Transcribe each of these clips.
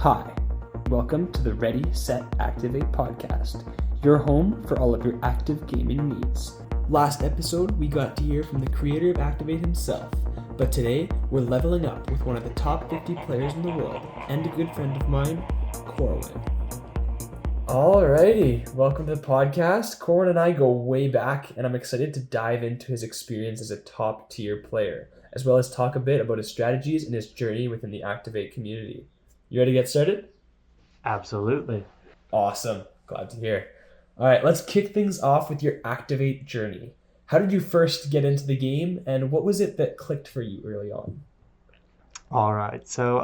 Hi, welcome to the Ready, Set, Activate podcast, your home for all of your active gaming needs. Last episode, we got to hear from the creator of Activate himself, but today we're leveling up with one of the top 50 players in the world and a good friend of mine, Corwyn. Alrighty, welcome to the podcast. Corwyn and I go way back, and I'm excited to dive into his experience as a top tier player, as well as talk a bit about his strategies and his journey within the Activate community. You ready to get started? Absolutely. Awesome. Glad to hear. All right, let's kick things off with your Activate journey. How did you first get into the game, and what was it that clicked for you early on? All right. So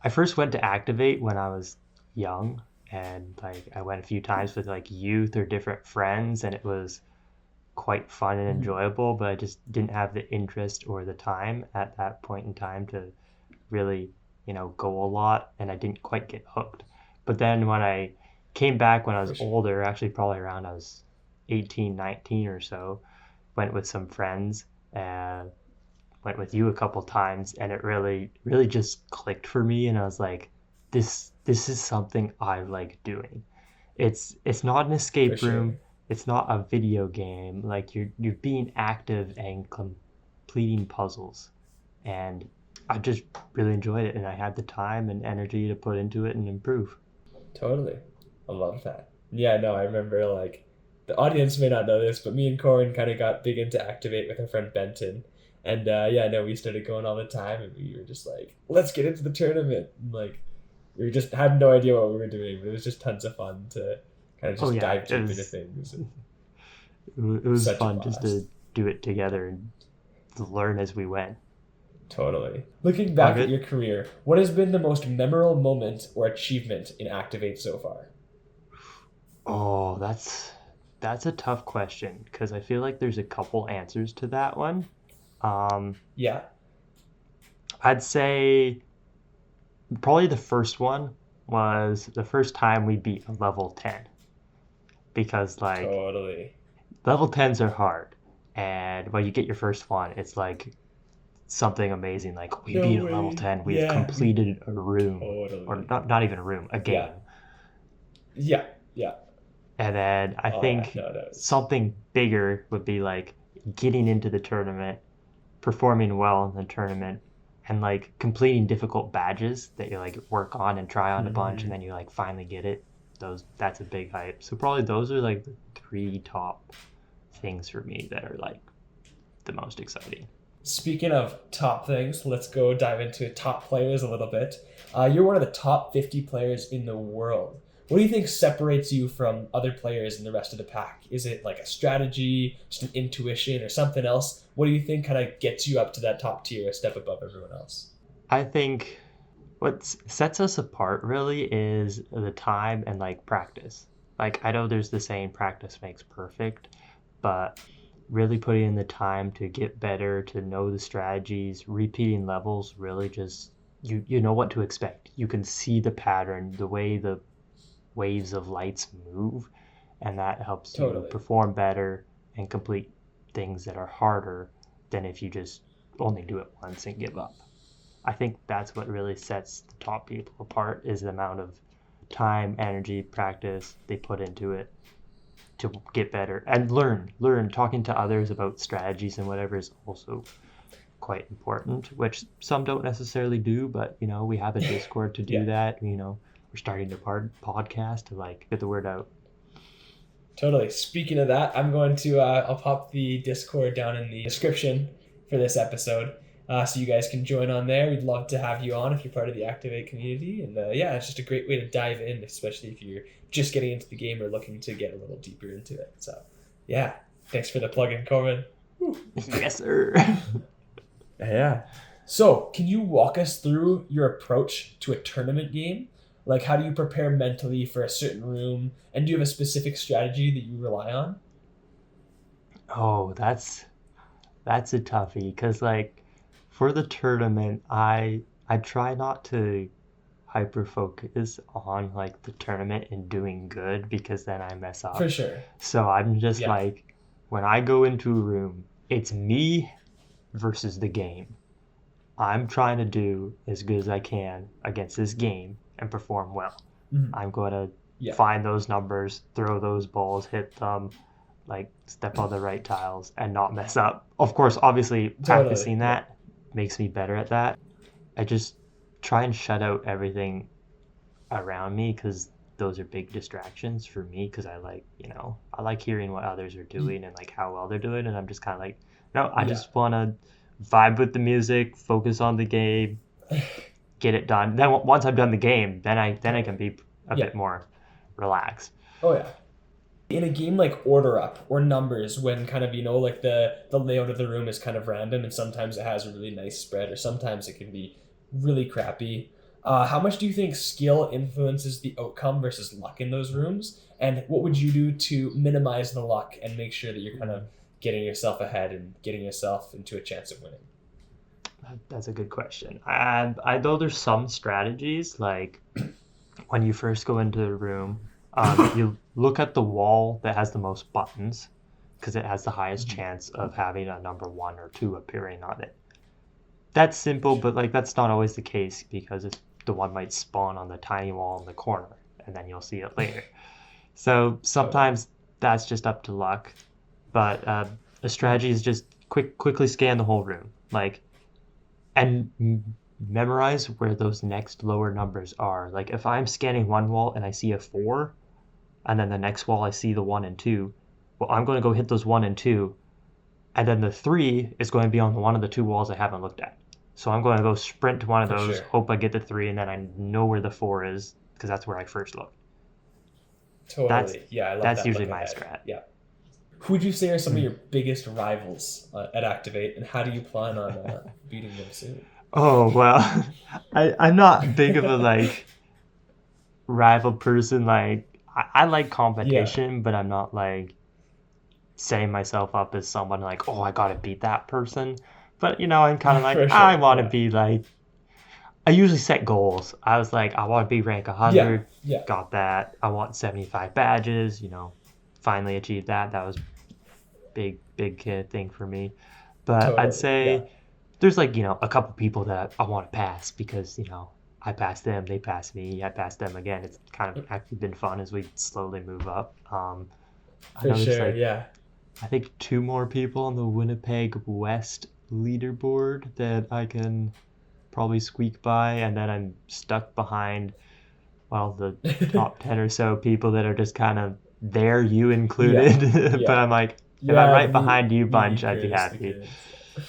I first went to Activate when I was young, and I went a few times with youth or different friends, and it was quite fun and enjoyable, but I just didn't have the interest or the time at that point in time to really, go a lot, and I didn't quite get hooked. But then when I came back when I was older, actually probably around I was 18, 19 or so, went with some friends and went with you a couple times, and it really just clicked for me, and I was like, this is something I like doing. It's not an escape room. It's not a video game. Like you're being active and completing puzzles, and I just really enjoyed it, and I had the time and energy to put into it and improve. Totally. I love that. Yeah, no, I remember the audience may not know this, but me and Corwyn kind of got big into Activate with our friend Benton. And we started going all the time, and we were just like, let's get into the tournament. And, we just had no idea what we were doing, but it was just tons of fun to kind of just dive deep into things. It was fun just to do it together and to learn as we went. Totally. Looking back at your career, what has been the most memorable moment or achievement in Activate so far? Oh, that's a tough question, because I feel like there's a couple answers to that one. I'd say probably the first one was the first time we beat a level 10, because totally level 10s are hard, and when you get your first one, it's like something amazing. Like we beat a level 10, we've completed a room, or not even a room, a game. Yeah. And then I think something bigger would be like getting into the tournament, performing well in the tournament, and completing difficult badges that you work on and try on a bunch, and then you finally get it. That's a big hype. So probably those are the three top things for me that are the most exciting. Speaking of top things, let's go dive into top players a little bit. You're one of the top 50 players in the world. What do you think separates you from other players in the rest of the pack? Is it like a strategy, just an intuition, or something else? What do you think kind of gets you up to that top tier, a step above everyone else? I think what sets us apart really is the time and practice. I know there's the saying practice makes perfect, but really putting in the time to get better, to know the strategies, repeating levels, really just you know what to expect. You can see the pattern, the way the waves of lights move, and that helps you perform better and complete things that are harder than if you just only do it once and give up. I think that's what really sets the top people apart, is the amount of time, energy, practice they put into it to get better and learn. Talking to others about strategies and whatever is also quite important, which some don't necessarily do, but we have a Discord to do that. We're starting a podcast to get the word out. Totally. Speaking of that, I'm going to I'll pop the Discord down in the description for this episode, so you guys can join on there. We'd love to have you on if you're part of the Activate community, and it's just a great way to dive in, especially if you're just getting into the game or looking to get a little deeper into it. So thanks for the plug-in, Corwyn. Yes, sir. Yeah. So can you walk us through your approach to a tournament game? How do you prepare mentally for a certain room, and do you have a specific strategy that you rely on? Oh, that's a toughie, because for the tournament, I try not to hyper focus on the tournament and doing good, because then I mess up. For sure. So I'm just when I go into a room, it's me versus the game. I'm trying to do as good as I can against this game and perform well. Mhm. I'm going to Yeah, find those numbers, throw those balls, hit them, like step on the right tiles and not mess up. Of course, obviously, totally. practicing Yeah. that makes me better at that. I just try and shut out everything around me because those are big distractions for me because I like hearing what others are doing and like how well they're doing, and I'm just kind of like, no, I Yeah. just want to vibe with the music, focus on the game, get it done. Then once I've done the game, then I can Totally. be a Yeah. bit more relaxed. Oh yeah. In a game like Order Up or Numbers, when kind of like the layout of the room is kind of random, and sometimes it has a really nice spread, or sometimes it can be really crappy. How much do you think skill influences the outcome versus luck in those rooms? And what would you do to minimize the luck and make sure that you're kind of getting yourself ahead and getting yourself into a chance of winning? That's a good question. I know there's some strategies like when you first go into the room, you look at the wall that has the most buttons because it has the highest Mhm. chance of having a number 1 or 2 appearing on it. That's For simple, sure. but like that's not always the case because the one might spawn on the tiny wall in the corner, and then you'll see it later. So Totally. sometimes that's just up to luck. But a strategy is just quickly scan the whole room, like and memorize where those next lower numbers are. Like if I'm scanning one wall and I see a 4, and then the next wall I see the 1 and 2, well, I'm going to go hit those 1 and 2, and then the 3 is going to be on one of the 2 walls I haven't looked at. So I'm going to go sprint to one of For those, sure. hope I get the 3, and then I know where the 4 is because that's where I first looked. That's Totally. Yeah, I love that's that usually look my ahead. strat. Yeah. Who would you say are some of Mm. your biggest rivals at Activate, and how do you plan on beating them soon? Oh well, I'm not big of a like rival person. Like I like Yeah, competition, but I'm not like setting myself up as someone like, oh, I gotta beat that person. But I'm kind of like for I sure. want to Yeah, be like. I usually set goals. I was like, I want to be rank yeah, 100. yeah. Got that. I want 75 badges. Finally achieved that. That was big thing for me. But I'd Totally. Yeah, say there's like a couple people that I want to pass because I passed them, they passed me, I passed them again. It's kind of actually been fun as we slowly move up. I for know there's sure. like Yeah. I think 2 more people on the Winnipeg West leaderboard that I can probably squeak by, and then I'm stuck behind the top 10 or so people that are just kind of there, you Yeah, included. But yeah, I'm like, if I'm yeah. right behind you bunch, I'd be Meekers, the happy. kids. Yeah.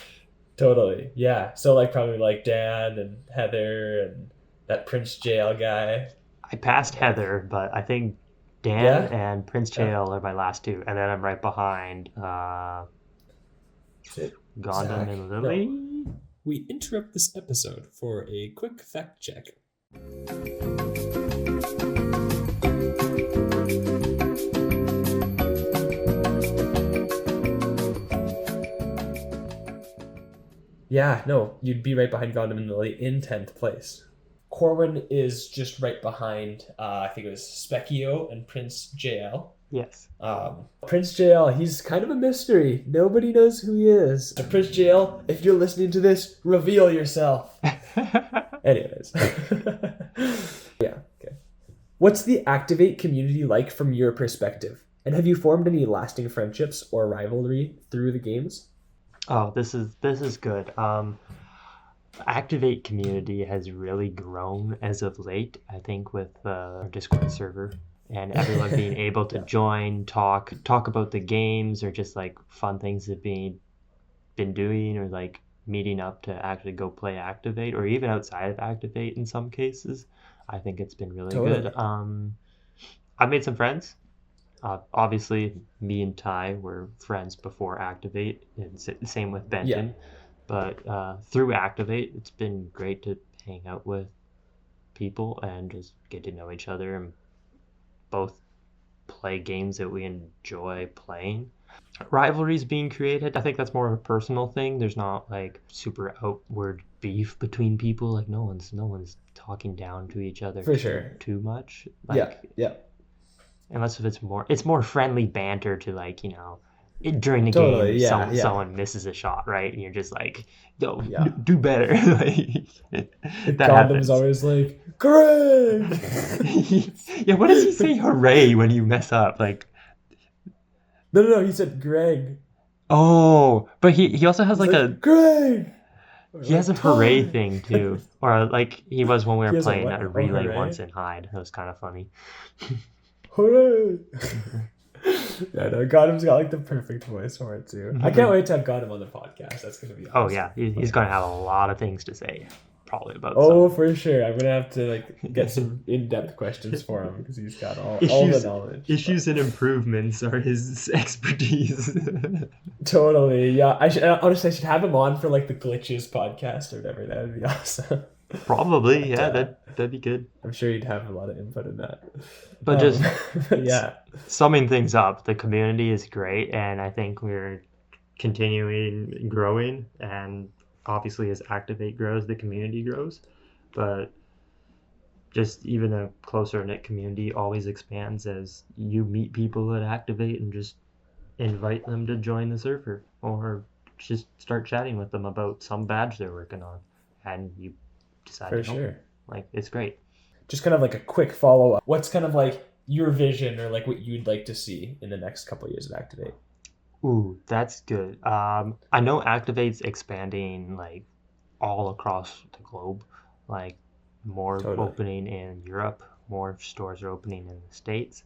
Totally. Yeah. So like probably like Dan and Heather and that Prince Jail guy. I passed Nice. Heather, but I think Dan Yeah. and Prince Yeah. Chael are my last two, and then I'm right behind Is it Gondam Zach? and No. Lily. We interrupt this episode for a quick fact check. Yeah, no, you'd be right behind Gondam and Lily in 10th place. Corwyn is just right behind, I think it was Specchio and Prince JL. Yes. Prince JL, he's kind of a mystery. Nobody knows who he is. So Prince JL, if you're listening to this, reveal yourself. Anyways. Yeah, okay. What's the Activate community like from your perspective? And have you formed any lasting friendships or rivalry through the games? Oh, this is good. Activate community has really grown as of late. I think with our Discord server and everyone being able to Yeah, join, talk about the games or just like fun things they've been doing or like meeting up to actually go play Activate or even outside of Activate in some cases. I think it's been really good. totally. I've made some friends. Obviously, me and Ty were friends before Activate, and same with Yeah, Benton. But through Activate, it's been great to hang out with people and just get to know each other and both play games that we enjoy playing. Rivalries being created, I think that's more of a personal thing. There's not like super outward beef between people. Like no one's talking down to each other for too sure. too much. Yeah, Like yeah. unless if it's more friendly banter to like during the game, Totally. Yeah. Yeah. someone misses a shot, right? And you're just like, yo, Yeah. do better. Like, that Gundam's happens. always like, Greg! Yeah, what does he say hooray when you mess up? Like, No, no, no. He said Greg. oh, but he also has He's like like, Greg! Or he has like, a hooray Todd! thing too. Or like he was when we were He has a playing what? a Oh, relay once hooray. in Hyde. That was kind of funny. Hooray! Yeah, no, Gundam's got like the perfect voice for it too. I can't wait to have Gundam on the podcast. That's going to be Oh awesome. yeah, he's gonna have a lot of things to say, probably about Oh, some for sure. I'm gonna have to like get some in-depth questions for him because he's got all the issues. knowledge. Issues and improvements are his expertise. Totally, yeah. I should honestly I should have him on for like the glitches podcast or whatever. That would be awesome. Probably, But yeah, that'd be good. I'm sure he'd have a lot of input in that. But Um, just but yeah, summing things up, the community is great, and I think we're continuing growing. And obviously, as Activate grows, the community grows. But just even a closer knit community always expands as you meet people at Activate and just invite them to join the server or just start chatting with them about some badge they're working on, and you decide for to help them. sure. Like, it's great. Just kind of like a quick follow up. What's kind of like your vision or like what you'd like to see in the next couple of years of Activate? Ooh, that's good. I know Activate's expanding like all across the globe, like more Totally. opening in Europe, more stores are opening in the States.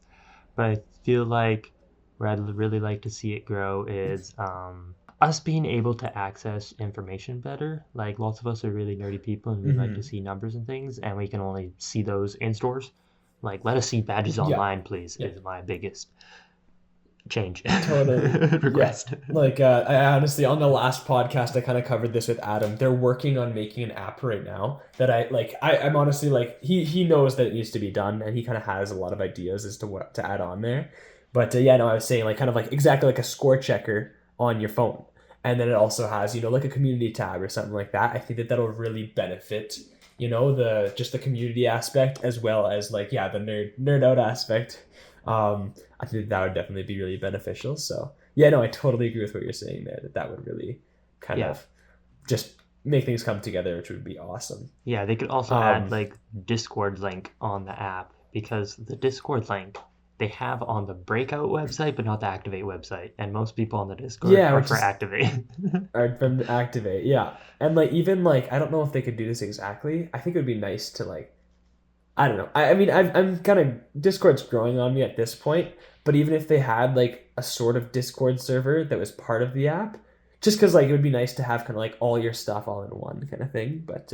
But I feel like where I'd really like to see it grow is us being able to access information better. Like lots of us are really nerdy people and we like to Hmm. see numbers and things, and we can only see those in stores. Like, let us see badges Yeah. online, please, Yeah. is my biggest change Totally. Yeah. request. Like I honestly on the last podcast I kind of covered this with Adam. They're working on making an app right now that I'm honestly like he knows that it needs to be done and he kind of has a lot of ideas as to what to add on there. But yeah, no, I was saying like kind of like exactly like a score checker on your phone. And then it also has, like a community tab or something like that. I think that that'll really benefit, the just the community aspect as well as like yeah, the nerd out aspect. I think that would definitely be really beneficial. So yeah, no, I totally agree with what you're saying there. That would really kind Yeah. of just make things come together, which would be awesome. Yeah, they could also add Um, like Discord link on the app, because the Discord link they have on the Breakout website, but not the Activate website. And most people on the Discord yeah, are which for is Activate. from Activate, yeah, and like even like I don't know if they could do this exactly. I think it would be nice to like I don't know. I mean, I'm kind of Discord's growing on me at this point, but even if they had like a sort of Discord server that was part of the app, just because like it would be nice to have kind of like all your stuff all in one kind of thing. But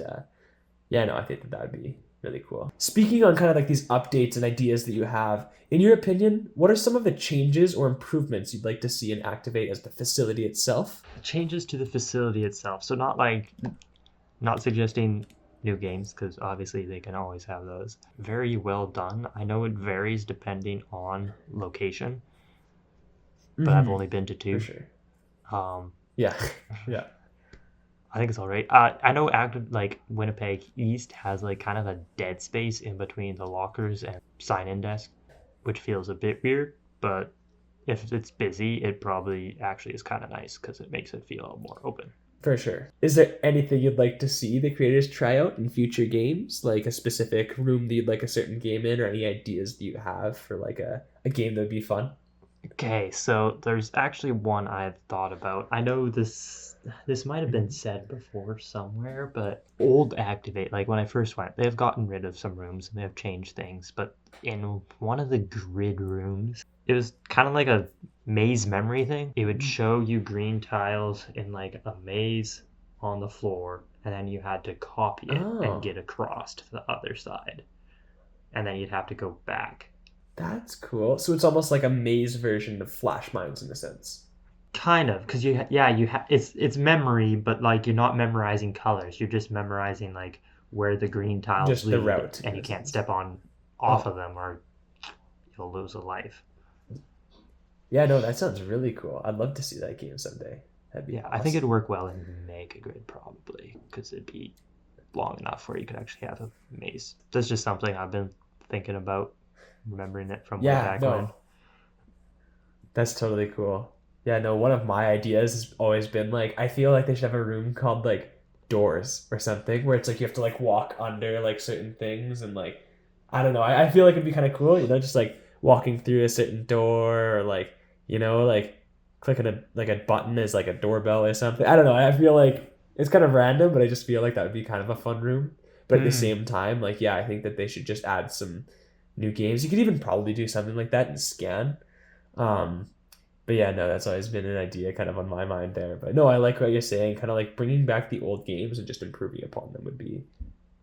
yeah, no, I think that would be really cool. Speaking on kind of like these updates and ideas that you have, in your opinion, what are some of the changes or improvements you'd like to see in Activate as the facility itself? Changes to the facility itself. So not suggesting new games, because obviously they can always have those. Very well done. I know it varies depending on location, but I've only been to For two. sure. Um, Yeah, yeah. I think it's all right. I know active like Winnipeg East has like kind of a dead space in between the lockers and sign-in desk, which feels a bit weird. But if it's busy, it probably actually is kind of nice because it makes it feel more open. For sure. Is there anything you'd like to see the creators try out in future games? Like a specific room that you'd like a certain game in, or any ideas that you have for like a game that would be fun? Okay, so there's actually one I've thought about. I know this might have been Mhm. said before somewhere, but old Activate, like when I first went, they've gotten rid of some rooms and they have changed things. But in one of the grid rooms, it was kind of like a maze memory thing. It would show you green tiles in like a maze on the floor, and then you had to copy it and Oh, get across to the other side. And then you'd have to go back. that's cool. So it's almost like a maze version of Flash Mines in a sense. Kind of, because it's memory, but like you're not memorizing colors. You're just memorizing like where the green tiles Just the lead, route and in you a can't sense. step on off Oh, of them or you'll lose a life. yeah, no, that sounds really cool. I'd love to see that game someday. That'd be Yeah, I think it'd awesome. work well in Mega Grid probably, because it'd be long enough where you could actually have a maze. That's just something I've been thinking about, remembering it from way Yeah, back when. no, that's totally cool. Yeah, no, one of my ideas has always been like I feel like they should have a room called like doors or something where it's like you have to like walk under like certain things and like I don't know. I feel like it'd be kind of cool, just like walking through a certain door or like, like clicking a button is like a doorbell or something. I don't know. I feel like it's kind of random, but I just feel like that would be kind of a fun room. But at the Hmm. same time, like yeah, I think that they should just add some new games. You could even probably do something like that in Scan. Um, but yeah, no, that's always been an idea kind of on my mind there. But no, I like what you're saying. Kind of like bringing back the old games and just improving upon them would be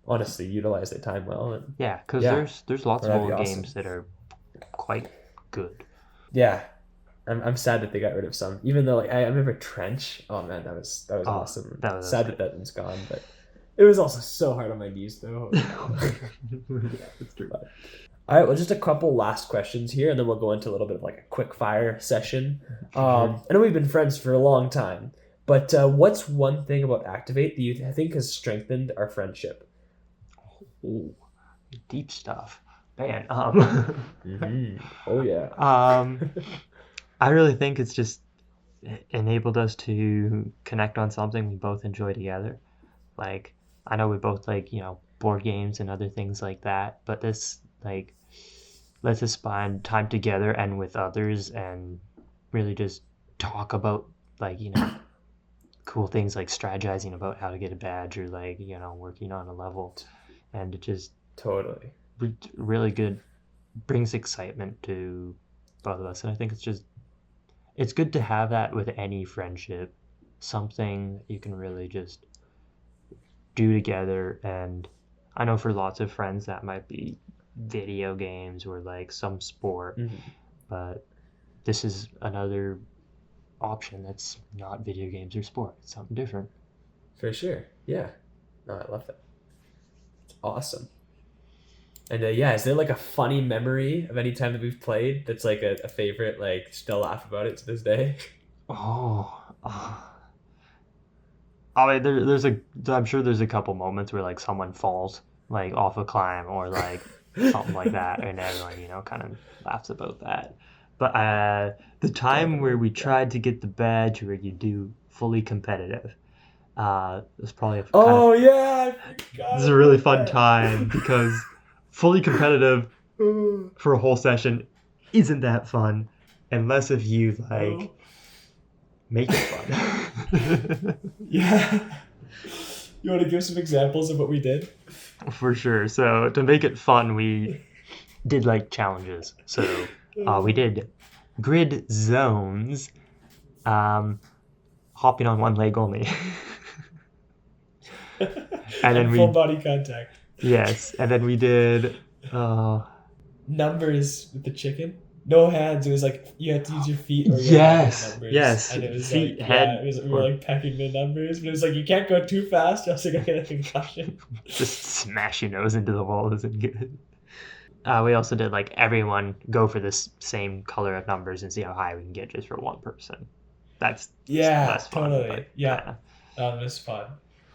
honestly utilize their time well. And Yeah, because yeah, there's lots well, of that'd be old awesome. games that are quite good. Yeah, I'm sad that they got rid of some. Even though like I remember Trench. Oh man, that was Oh, awesome. that was Sad that good. that one's gone, but it was also so hard on my knees though. Holy cow. Yeah, that's true. But, all right, well, just a couple last questions here, and then we'll go into a little bit of like a quick fire session. For sure. I know we've been friends for a long time, but what's one thing about Activate that you think has strengthened our friendship? Ooh, deep stuff. Man, Oh yeah. um, I really think it's just enabled us to connect on something we both enjoy together. Like, I know we both like, board games and other things like that, but this like lets us spend time together and with others and really just talk about like, cool things like strategizing about how to get a badge or like, working on a level. And it just Totally. really good, brings excitement to both of us. And I think it's good to have that with any friendship, something you can really just do together. And I know for lots of friends that might be video games or like some sport, Hmm. but this is another option that's not video games or sport. It's something different. For sure. Yeah. No, I love that. It's awesome. And yeah, is there like a funny memory of any time that we've played that's like a favorite, like still laugh about it to this day? Oh, I mean, I'm sure there's a couple moments where like someone falls like off a climb or like something like that, and everyone, kind of laughs about that. But the time where Definitely. we Yeah. tried to get the badge where you do fully competitive, was probably a kind of Oh yeah, I this is forgot a really about fun that. time because fully competitive for a whole session isn't that fun unless if you like No. make it fun. Yeah. You want to give some examples of what we did? For sure. So to make it fun, we did like challenges. So we did grid zones, um, hopping on one leg only, and then And full we body contact. yes, and then we did uh, Numbers with the chicken. No hands. It was like you had to use your feet or your head with yes, numbers. yes, And it was feet, like, yeah, head, we were or like pecking the numbers, but it was like you can't go too fast, or else you're gonna get a concussion. just smash your nose into the wall isn't good. We also did like everyone go for this same color of numbers and see how high we can get just for one person. That's Yeah, less fun, totally. but Yeah, kind of. that was fun.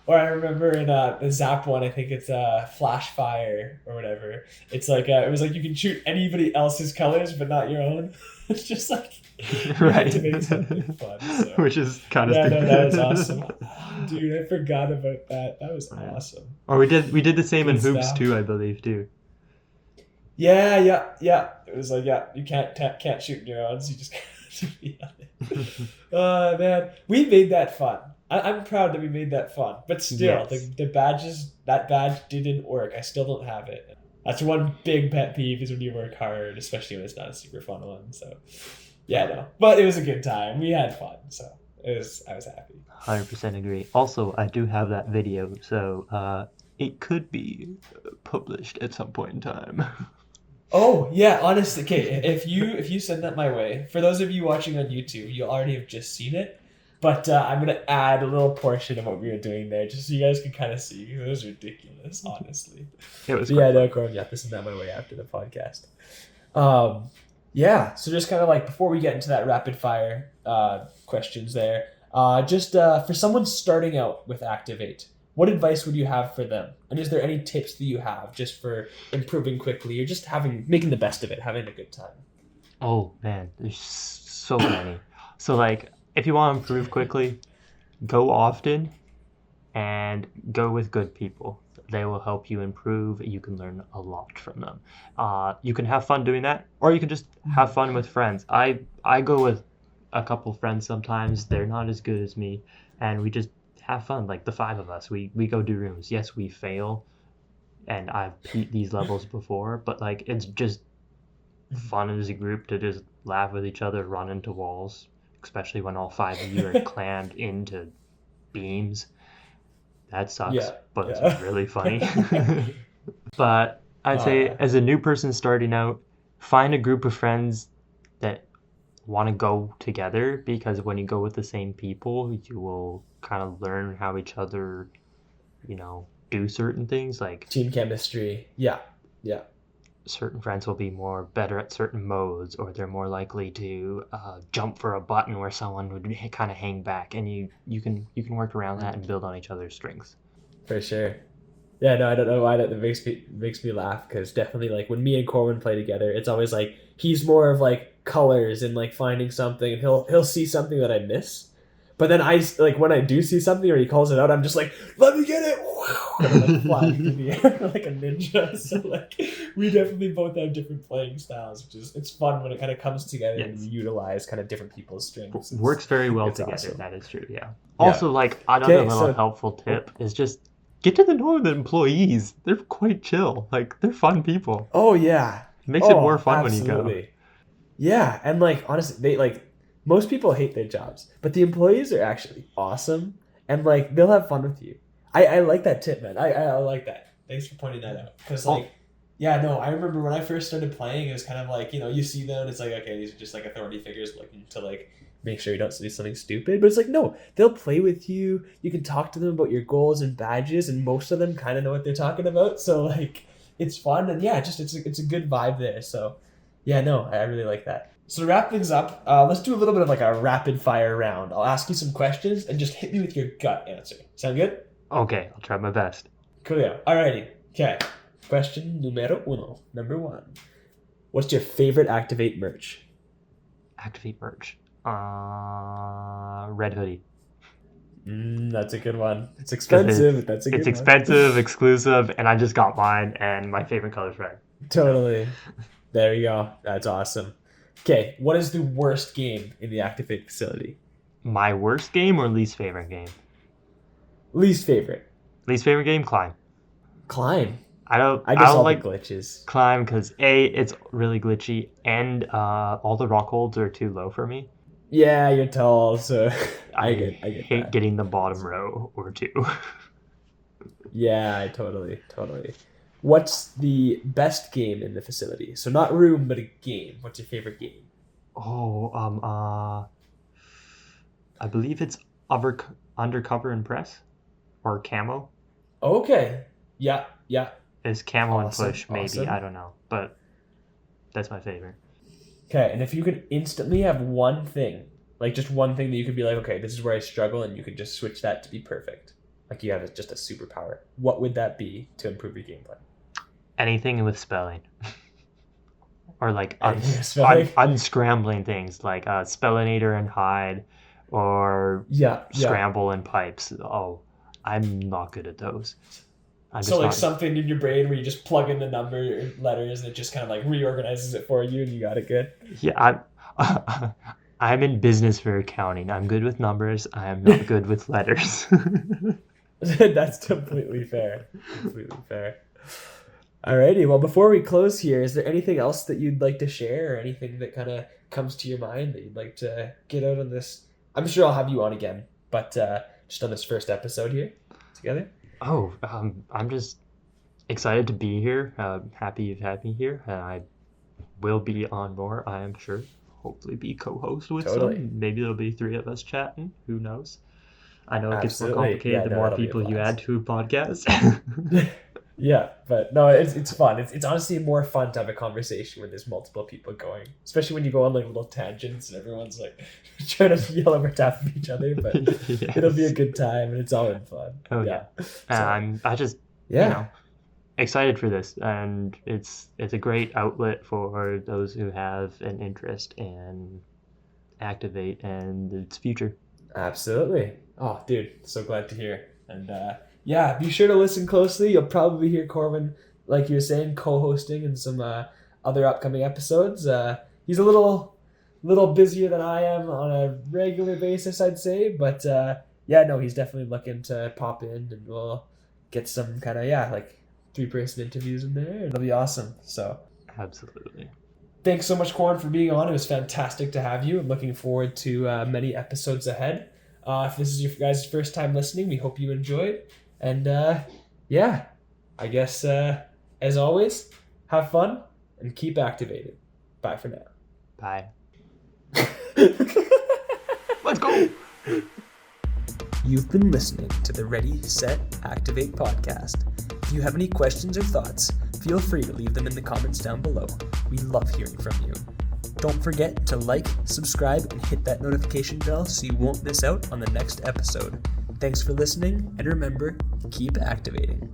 Or I remember in the Zap one, I think it's Flash Fire or whatever. It's like it was like you can shoot anybody else's colors but not your own. It's just like you had to Right. make something fun. So Which is kind of yeah, no, that was awesome. stupid. Dude, I forgot about that. That was Yeah. awesome. Or we did the same in Good hoops stuff. too, I believe too. Yeah, yeah, yeah. It was like yeah, you can't shoot neurons. You just can't be on it. Man, we made that fun. I'm proud that we made that fun. But still, Yes. the badges that badge didn't work. I still don't have it. That's one big pet peeve is when you work hard, especially when it's not a super fun one. So yeah, no. But it was a good time. We had fun, so I was happy. 100% agree. Also, I do have that video, so it could be published at some point in time. Oh yeah, honestly, okay. If you send that my way, for those of you watching on YouTube, you'll already have just seen it. But I'm gonna add a little portion of what we were doing there, just so you guys can kind of see. It was ridiculous, honestly. It was But quite yeah, no, fun. Corwyn, yeah, this is not my way after the podcast. Um, yeah. So just kind of like before we get into that rapid fire questions there, just for someone starting out with Activate, what advice would you have for them? And is there any tips that you have just for improving quickly or just making the best of it, having a good time? Oh man, there's so many. So like, if you want to improve quickly, go often and go with good people. They will help you improve. You can learn a lot from them. You can have fun doing that, or you can just have fun with friends. I go with a couple friends sometimes. They're not as good as me, and we just have fun. Like the five of us, we go do rooms. Yes, we fail, and I've beat these levels before, but like it's just fun as a group to just laugh with each other, run into walls, especially when all five of you are clammed into beams. That sucks, Yeah, but it's yeah. really funny. But I'd Oh say, yeah. as a new person starting out, find a group of friends that want to go together, because when you go with the same people, you will kind of learn how each other, do certain things. Like Team chemistry. Yeah, yeah. certain friends will be more better at certain modes, or they're more likely to jump for a button where someone would kind of hang back, and you can work around that and build on each other's strengths. For sure. Yeah, no, I don't know why that makes me laugh because definitely like when me and Corwyn play together, it's always like he's more of like colors and like finding something, and he'll see something that I miss, but then like when I do see something or he calls it out, I'm just like, let me get it, and I'm like flying through the air like a ninja. So like we definitely both have different playing styles, which is it's fun when it kind of comes together and Yes. you utilize kind of different people's strengths. Works very well It's together. awesome. That is true. Yeah. Yeah. Also, like another Okay, little so helpful tip is just get to the know the employees. They're quite chill. Like they're fun people. oh yeah, It makes it more oh fun when you go. absolutely. Yeah, and like honestly, they like most people hate their jobs, but the employees are actually awesome, and like they'll have fun with you. I like that tip, man. I like that. Thanks for pointing that out. Because Oh, like, yeah, no, I remember when I first started playing, it was kind of like you see them, and it's like okay, these are just like authority figures looking to like make sure you don't do something stupid. But it's like no, they'll play with you. You can talk to them about your goals and badges, and most of them kind of know what they're talking about. So like, it's fun, and yeah, just it's a good vibe there. So yeah, no, I really like that. So to wrap things up, let's do a little bit of like a rapid fire round. I'll ask you some questions and just hit me with your gut answer. Sound good? okay. I'll try my best. Coolio. Alrighty. Okay. Question numero uno. Number one. What's your favorite Activate merch? Activate merch. Red hoodie. That's a good one. It's Because expensive, but that's a it's good one. expensive, exclusive, and I just got mine, and my favorite color is red. Totally. There you go. That's awesome. Okay. What is the worst game in the Activate facility? My worst game or least favorite game? Least favorite? Least favorite game, climb. Climb. I don't. I I guess don't all the like glitches. climb because it's really glitchy, and all the rock holds are too low for me. Yeah, you're tall, so I I get hate that. getting the bottom row or two. Yeah, I totally. What's the best game in the facility? So not room, but a game. What's your favorite game? Oh, I believe it's undercover and press or camo. Okay. Yeah, yeah. Is camo and Awesome, push maybe, I awesome. don't know, but that's my favorite. Okay, and if you could instantly have one thing, like just one thing that you could be like, okay, this is where I struggle, and you could just switch that to be perfect. Like you have just a superpower. What would that be to improve your gameplay? Anything with spelling. Or like Anything with spelling? unscrambling things like spellinator and hide, or Yeah, yeah. scramble and pipes. Oh, I'm not good at those. I'm So just like not. something in your brain where you just plug in the number letters and it just kind of like reorganizes it for you and you got it good. Yeah, I'm in business for accounting. I'm good with numbers. I am not good with letters. That's completely fair. Completely fair. Alrighty. Well, before we close here, is there anything else that you'd like to share or anything that kind of comes to your mind that you'd like to get out on this? I'm sure I'll have you on again, but just on this first episode here together. Oh, I'm just excited to be here. Happy you've had me here, and I will be on more, I am sure. Hopefully be co-host with Totally. some. Maybe there'll be three of us chatting. Who knows? I know it gets more Absolutely. complicated Yeah, the no, more that'll be a people you add blast. to a podcast. Yeah, but no, it's fun. It's honestly more fun to have a conversation when there's multiple people going, especially when you go on like little tangents and everyone's like trying to yell over top of each other. But it'll be a Yes. good time and it's all in fun. Oh Yeah. yeah. So I just yeah, excited for this, and it's a great outlet for those who have an interest in Activate and its future. Absolutely. Oh, dude, so glad to hear. And yeah, be sure to listen closely. You'll probably hear Corwyn, like you were saying, co-hosting in some other upcoming episodes. He's a little busier than I am on a regular basis, I'd say. But yeah, no, he's definitely looking to pop in, and we'll get some kind of like 3-person interviews in there. It'll be awesome. So Absolutely. thanks so much, Corwyn, for being on. It was fantastic to have you. I'm looking forward to many episodes ahead. If this is your guys' first time listening, we hope you enjoyed. And yeah, I guess as always, have fun and keep activated. Bye for now. Bye. Let's go! You've been listening to the Ready, Set, Activate podcast. If you have any questions or thoughts, feel free to leave them in the comments down below. We love hearing from you. Don't forget to like, subscribe, and hit that notification bell so you won't miss out on the next episode. Thanks for listening, and remember, keep activating.